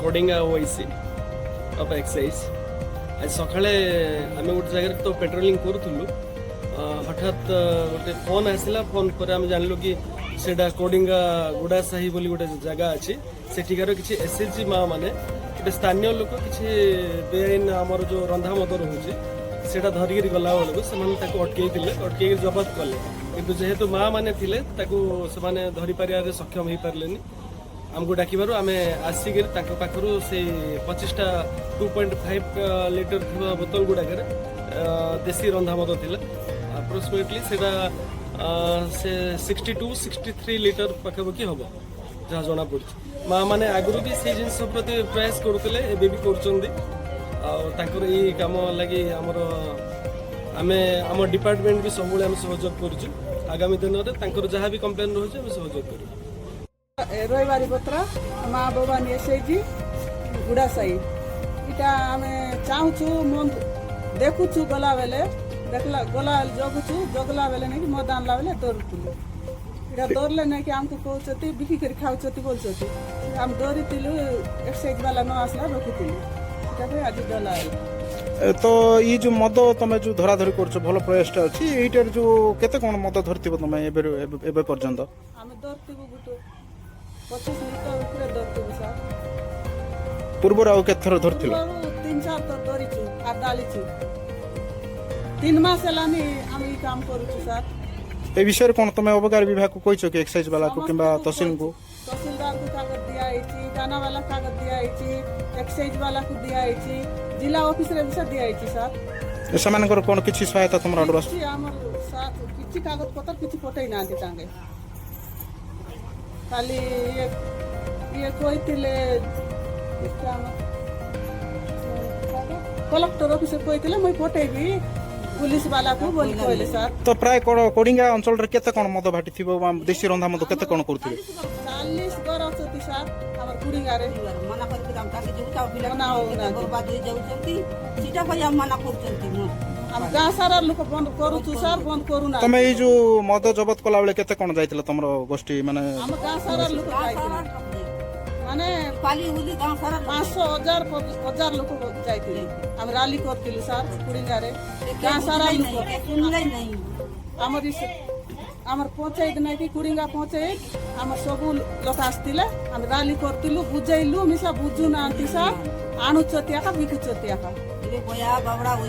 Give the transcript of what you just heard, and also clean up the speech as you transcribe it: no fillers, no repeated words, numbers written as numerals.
coding OIC of excise आज सकाळे आम गोटे जगह तो पेट्रोलिंग करूँ हठात गोटे फोन आसला फोन पर आम जानलु कि सेटा कोडिंगा गुड़ा साही बोली गोटे जगह अच्छी सेठिकार किसी एसएचजी माँ मैंने गोटे स्थानीय लोक किसी बेआईन आमर जो रंधा मद रोचे सेटा धरिकी गला बेलू से अटकई जबत कले कि जेहेतु माँ मैंने से धरी पारे सक्षम हो पारे आमको डाकिबारु आमे आसिक पाखु से 25टा 2.5 लिटर थी बोतल गुड़ाक देशी रंधा मद थिला अप्रोक्सीमेटली सेटा से 62-63 लिटर पाखापाखि हम जहाँ जना पड़ी माँ मैंने आगुरी भी से जिन प्रति प्रयास करुले एवं भी कर कम लगी आमर आमे आम डिपार्टमेंट भी सब सहयोग करुँ आगामी दिन में जहाँ भी कम्प्लेन रोचे आम सहयोग करूँ रविवारी पत्र माँ भवानी एसएचजी गुड़ा साई इटा आमे चाहूँ मन देखुचु गला बेले देखला गला जगुचु जगला बेले नहीं कि मद आनला बेले डरुलु इटा डरले नहीं कि आमको कहते बिकी कर खाऊँ बोलते आम डरीलु एक्साइज वाला न आसला रखी आज डला तो ये जो मद तुम जो धरा धरी कर भल प्रयासटा अच्छी यहीटार जो केते कौन मद धरती तुम एबे पर्यंत आम धरती गोटे 25 लिटर ऊपर धरती सर पूर्व आउ केत थर धरथिल 3-4 तो धरीचु आ डालीचु 3 मास हेलानी आम ई काम करूचु सर ए विषय कोन तुम अबकार विभाग को कहिছো कि एक्साइज वाला को किबा तहसील को तहसीलदार को कागज दिया आइछि थाना वाला कागज दिया आइछि एक्साइज वाला को दिया आइछि जिला ऑफिस रे भी दिया आइछि सर समानकर कोन किछि सहायता तुमरा आडू किछि हमर साथ किछि कागज पत्र किछि पठै नांती तांगे खाली ये कहते कलेक्टर ऑफिस कहते मुझे पठेबी पुलिस वाला को बोली कहले सर तो प्राय कोडिंगा अंचल रे केते कोन मद भाटी थिबो देशी रंधा मद केते कोन करथिबे 40 घर अछती सर हमर कुडिंगा रे मना करके दाम ताके जेउता पिला मना हो ना बर्बाद हो जाउछंती सीटा भई हम मना करछंती हम गाँ सारा लोक बंद करूछु सर बंद करू ना तमे ई जो मद जबत कला बेले केते कोन जाइतिला तमरो गोष्ठी माने हम गाँ सारा लोक माने पाली उली गाँव सारा 500,000 लोक जाइतिले हम रैली करतिलु सर कुडिंगा रे गाँ सारा लोक सुनले नहीं हमर पंचायत नहीं कि कुडिंगा पंचायत हम सब लोक आस्तिले हम रैली करतिलु बुझैलु मिसा बुझु नांती सर आणु चतिया का बिकु चतिया का रे बया बाबड़ा होई